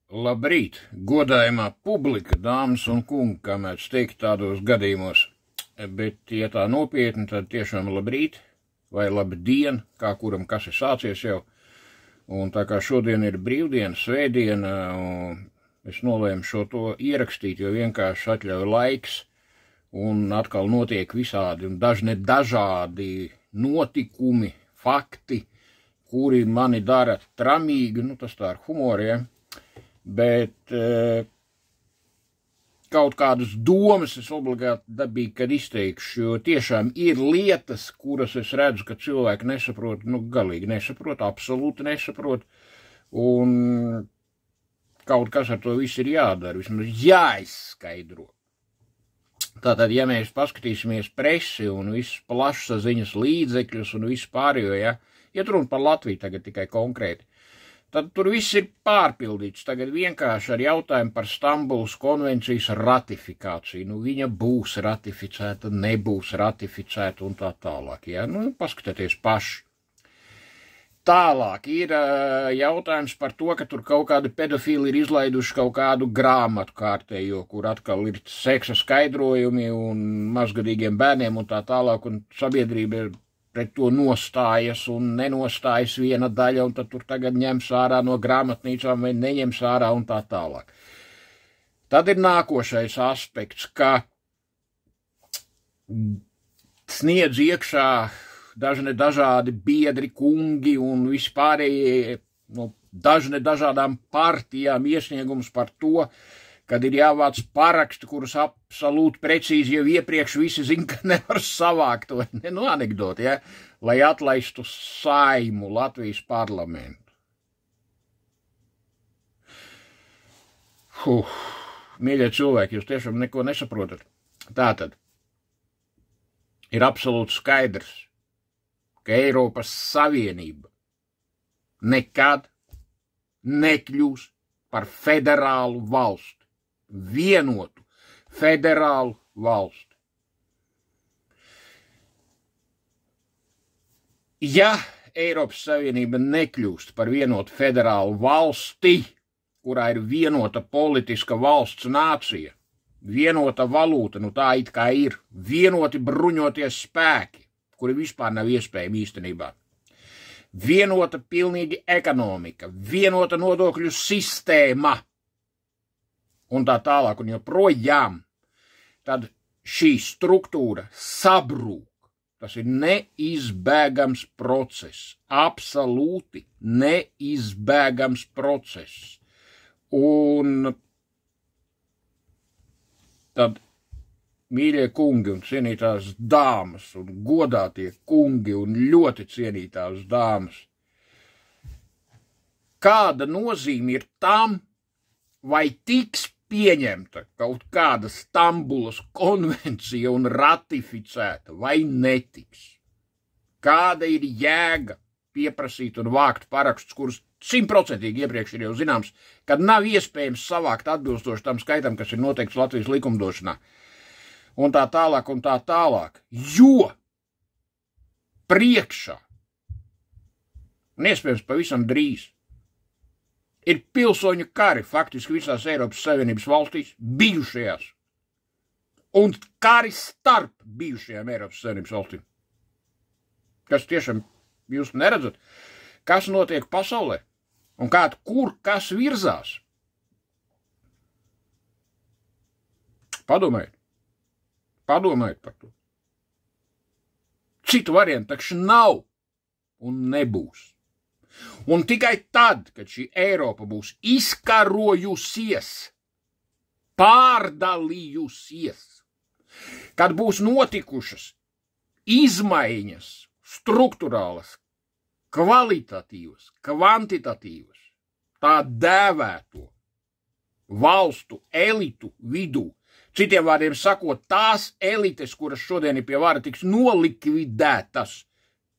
Labrīt, godājumā publika, dāmas un kungi, kā mēs teikt tādos gadījumos, bet, ja tā nopietni, tad tiešām labrīt vai labdien, kā kuram kas ir sācies jau, un tā kā šodien ir brīvdiena, svētdiena, es nolēmu šo to ierakstīt, jo vienkārši atļauj laiks, un atkal notiek visādi un dažādi notikumi, fakti, kuri mani dara tramīgi, nu tas tā ar humoru, ja? Bet kaut kādas domas es obligāti dabīgi, kad izteikšu, jo tiešām ir lietas, kuras es redzu, ka cilvēki nesaprot, nu galīgi nesaprot, absolūti nesaprot, un kaut kas ar to viss ir jādara, vismaz jāizskaidro. Tātad, ja mēs paskatīsimies presi un visu plašsaziņas līdzekļus un visu pārējo, ja runa par Latviju tagad tikai konkrēti, tad tur viss ir pārpildīts tagad vienkārši ar jautājumu par Stambulas konvencijas ratifikāciju. Nu, viņa būs ratificēta, nebūs ratificēta un tā tālāk. Ja? Nu, paskatieties paši. Tālāk ir jautājums par to, ka tur kaut kādi pedofili ir izlaiduši kaut kādu grāmatu kārtējo, kur atkal ir seksa skaidrojumi un mazgadīgiem bērniem un tā tālāk, un sabiedrība ir pret to nostājas un nenostājas viena daļa, un tad tur tagad ņems ārā no grāmatnīcām vai neņems ārā un tā tālāk. Tad ir nākošais aspekts, ka sniedz iekšā dažādi biedri, kungi un vispārējie no dažādām partijām iesniegums par to, kad ir jāvāc paraksti, kurus absolūti precīzi jau iepriekš visi zina, ka nevar savākt, vai ne, nu anekdoti, ja, lai atlaistu Saimu, Latvijas parlamentu. Mīļie cilvēki, jūs tiešām neko nesaprotat. Tātad, ir absolūti skaidrs, ka Eiropas Savienība nekad nekļūs par federālu valsti. Vienotu federālu valsti. Ja Eiropas Savienība nekļūst par vienotu federālu valsti, kurā ir vienota politiska valsts nācija, vienota valūta, nu tā it kā ir, vienoti bruņoties spēki, kuri vispār nav iespējami īstenībā, vienota pilnīgi ekonomika, vienota nodokļu sistēma, un tā tālāk, un joprojām, tad šī struktūra sabrūk. Tas ir neizbēgams process, absolūti neizbēgams process. Un tad, mīļie kungi un cienītās dāmas, un godātie kungi un ļoti cienītās dāmas, kāda nozīme ir tam, vai tiks pieņemta kaut kāda Stambulas konvencija un ratificēta, vai netiks? Kāda ir jēga pieprasīt un vākt parakstus, kurus 100% iepriekš ir jau zināms, kad nav iespējams savākt atbilstoši tam skaitam, kas ir noteikts Latvijas likumdošanā, un tā tālāk, jo priekšā, un iespējams pavisam drīz, ir pilsoņu kari faktiski visās Eiropas Savienības valstīs bijušajās un kari starp bijušajām Eiropas Savienības valstīm. Kas tiešām jūs neredzat, kas notiek pasaulē un kur kas virzās. Padomājiet par to. Citu variantu taču nav un nebūs. Un tikai tad, kad šī Eiropa būs izkarojusies, pārdalījusies, kad būs notikušas izmaiņas strukturālas, kvalitatīvas, kvantitatīvas, tā dēvēto valstu elitu vidū, citiem vārdiem sakot, tās elites, kuras šodien ir pie vara, tiks nolikvidētas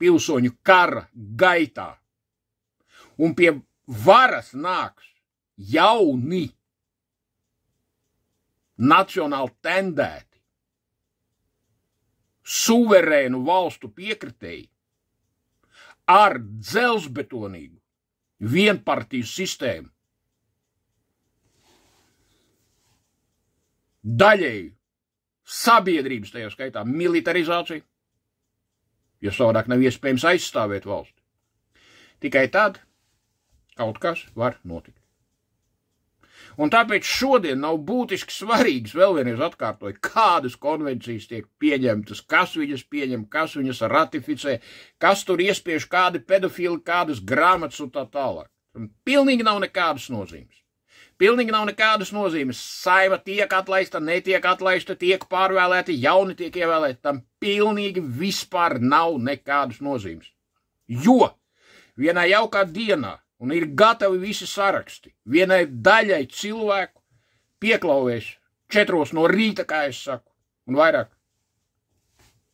pilsoņu kara gaitā. Un pie varas nāks jauni, nacionāli tendēti, suverēnu valstu piekritēji ar dzelzbetonīgu vienpartiju sistēmu, daļēju sabiedrības, tajā skaitā militarizāciju, jo savādāk nav iespējams aizstāvēt valsti. Tikai tad kaut kas var notikt. Un tāpēc šodien nav būtiski svarīgs, vēl vienreiz atkārtoju, kādas konvencijas tiek pieņemtas, kas viņas pieņem, kas viņas ratificē, kas tur iespiež kādi pedofili, kādas grāmatas un tā tālāk. Pilnīgi nav nekādas nozīmes. Pilnīgi nav nekādas nozīmes. Saima tiek atlaista, netiek atlaista, tiek pārvēlēti, jauni tiek ievēlēti. Tam pilnīgi vispār nav nekādas nozīmes. Jo vienā jaukā dienā, un ir gatavi visi saraksti, vienai daļai cilvēku pieklauvēs 4 no rīta, kā es saku, un vairāk.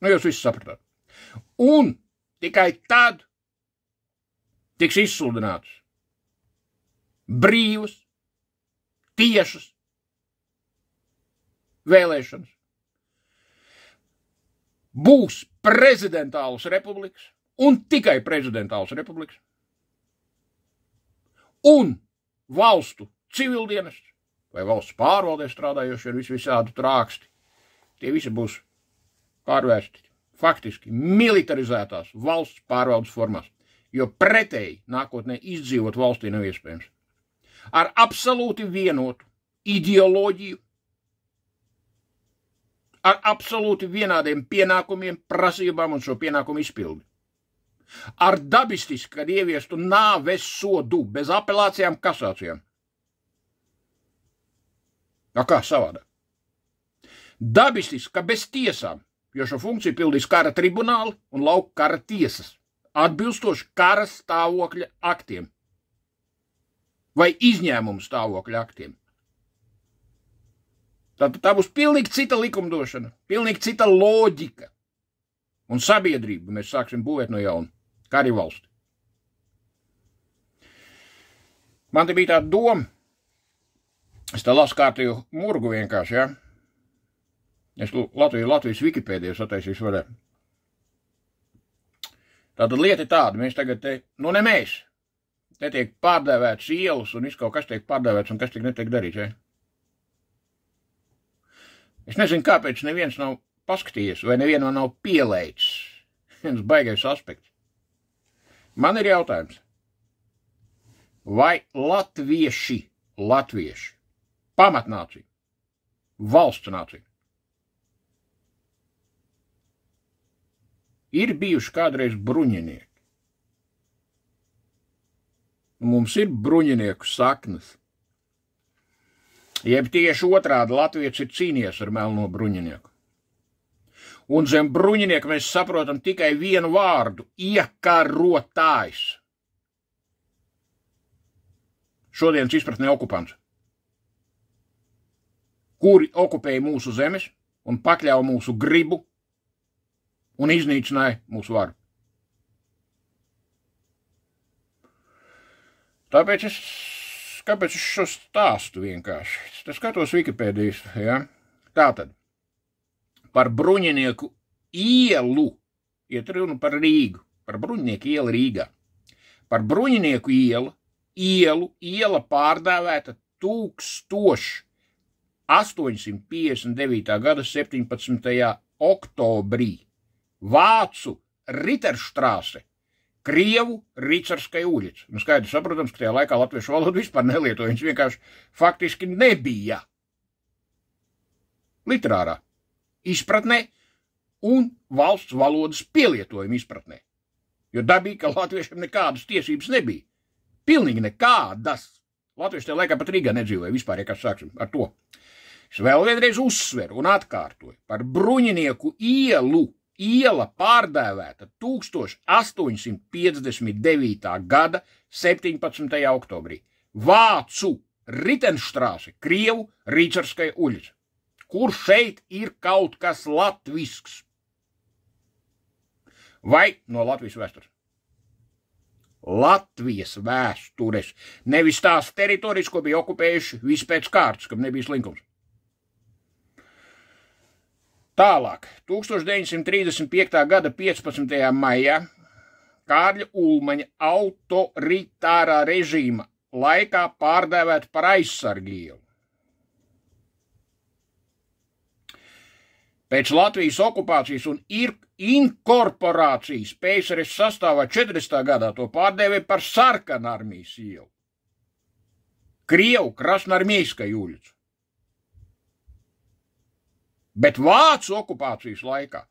Nu, jūs visi sapratāt. Un tikai tad tiks izsludināts brīvas, tiešas vēlēšanas. Būs prezidentālas republikas un tikai prezidentālas republikas. Un valstu civildienests vai valsts pārvaldē strādājošie ir visādi trāksti. Tie visi būs pārvērsti faktiski militarizētās valsts pārvaldes formās, jo pretēji nākotnē izdzīvot valstī nav iespējams. Ar absolūti vienotu ideoloģiju, ar absolūti vienādiem pienākumiem, prasībām un šo pienākumu izpildi. Ar dabistiski, kad ieviestu nāves sodu bez apelācijām, kasācijām. Kā savādāk? Dabistiski, ka bez tiesām, jo šo funkciju pildīs kara tribunāli un lauka kara tiesas, atbilstoši kara stāvokļa aktiem vai izņēmumu stāvokļa aktiem. Tātad tā būs pilnīgi cita likumdošana, pilnīgi cita loģika un sabiedrība. Mēs sāksim būvēt no jauna, kā arī valsti. Man te bija tāda doma, es tā lasu kārtīju murgu vienkārši, ja? Es Latvijas Wikipēdiju sataisīšu vaļā. Tātad lieta ir tāda, mēs tagad te, nu ne mēs, te tiek pārdēvēts ielas un viss kaut kas tiek pārdēvēts un kas tiek netiek darīts, ja? Es nezinu, kāpēc neviens nav paskatījies vai nevienam nav pielēcis. Viens baigais aspekts. Man ir jautājums, vai latvieši, pamatnācija, valsts nācija, ir bijuši kādreiz bruņinieki? Mums ir bruņinieku saknes. Jeb tieši otrādi, Latvijas ir cīnījies ar melno bruņinieku. Un zem bruņinieka mēs saprotam tikai vienu vārdu – iekarotājs. Šodienas izpratnē okupants, kuri okupēja mūsu zemes un pakļāva mūsu gribu un iznīcināja mūsu varu. Kāpēc es šo stāstu vienkārši? Es skatos Wikipēdijas, ja? Tātad, par bruņinieku ielu, iet runa par Rīgu, par bruņinieku ielu Rīgā. Par bruņinieku iela pārdēvēta 1859. gada 17. oktobrī. Vācu Riterštrāse, Krievu Ricarskai ulica. Nu, skaidrs, saprotams, ka tajā laikā latviešu valodu vispār nelietoja, viņš vienkārši faktiski nebija literārā izpratnē un valsts valodas pielietojuma izpratnē. Jo dabīgi, ka latviešiem nekādas tiesības nebija. Pilnīgi nekādas. Latvieši tajā laikā pat Rīgā nedzīvoja vispār, ja kas sāksim ar to. Es vēl vienreiz uzsveru un atkārtoju par bruņinieku iela pārdēvēta 1859. gada 17. oktobrī. Vācu Ritenštrāse, Krievu Ricarskai ulica. Kur šeit ir kaut kas latvisks? Vai no Latvijas vēstures? Latvijas vēstures. Nevis tās teritorijas, ko bija okupējuši visi pēc kārtas, kam nebija slinkums. Tālāk, 1935. gada 15. maijā Kārļa Ulmaņa autoritārā režīma laikā pārdēvēt par aizsargu ielu. Pēc Latvijas okupācijas un inkorporācijas PSRS sastāvā 40. gadā to pārdēvē par Sarkanarmijas ielu. Krievu Krasnoarmejska ulicu. Bet Vācu okupācijas laikā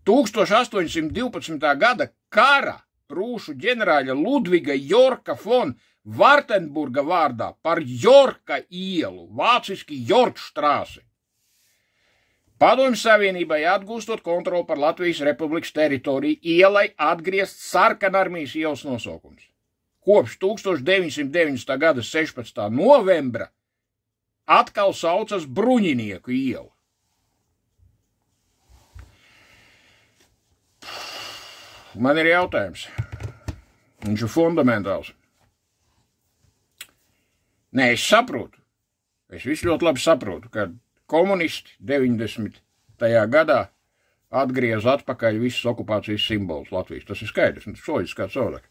1812. gada kara prūšu ģenerāļa Ludviga Jorka von Vartenburga vārdā par Jorka ielu, vāciski Jorkštrāsi. Padomju Savienībai atgūstot kontroli par Latvijas Republikas teritoriju, ielai atgriezt Sarkanarmijas ielas nosaukums. Kopš 1990. gada 16. novembra atkal saucas Bruņinieku iela. Man ir jautājums. Viņš ir fundamentāls. Nē, es saprotu. Es visu ļoti labi saprotu, ka komunisti 90. gadā atgriez atpakaļ visus okupācijas simbolus Latvijas. Tas ir skaidrs, un tas soļas kā cilvēks.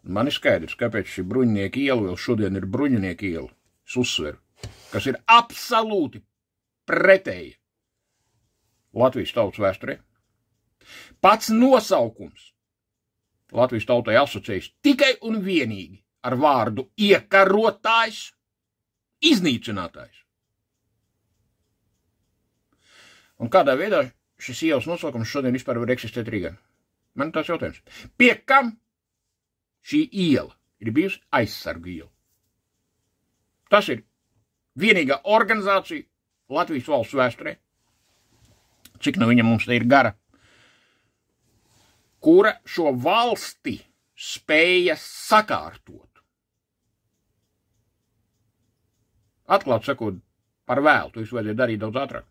Man ir skaidrs, kāpēc šī Bruņinieku iela vēl šodien ir Bruņinieku iela. Es uzsveru, kas ir absolūti pretēji Latvijas tautas vēsturē. Pats nosaukums Latvijas tautai asociējas tikai un vienīgi ar vārdu iekarotājs, iznīcinātājs. Un kādā veidā šis ielas nosaukums šodien vispār var eksistēt Rīgā? Man ir tāds jautājums. Pie kam šī iela ir bijusi aizsargu iela? Tas ir vienīgā organizācija Latvijas valsts vēsturē, cik no viņa mums te ir gara, kura šo valsti spēja sakārtot. Atklāt sakot, par vēlu, to visu vajadzēja darīt daudz ātrāk.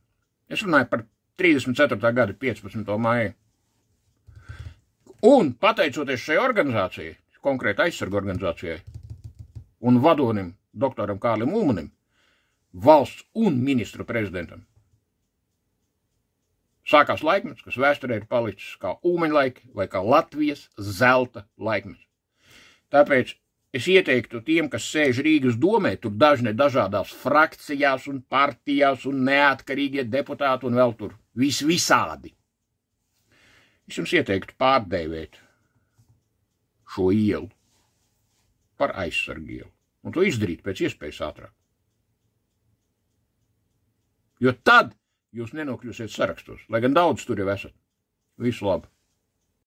Es runāju par 34. gada 15. māju. Un pateicoties šai organizācijai, konkrēti aizsargu organizācijai, un vadonim, doktoram Kārlim Ulmanim, valsts un ministru prezidentam, sākās laikmets, kas vēsturē ir palicis kā Ulmaņlaiki vai kā Latvijas zelta laikmets. Tāpēc es ieteiktu tiem, kas sēž Rīgas domē, tur dažādās frakcijās un partijās un neatkarīgie deputāti un vēl tur visādi. Es jums ieteiktu pārdēvēt šo ielu par aizsargu ielu un to izdarīt pēc iespējas ātrāk. Jo tad jūs nenokļūsiet sarakstos, lai gan daudz tur jau esat. Visu labu!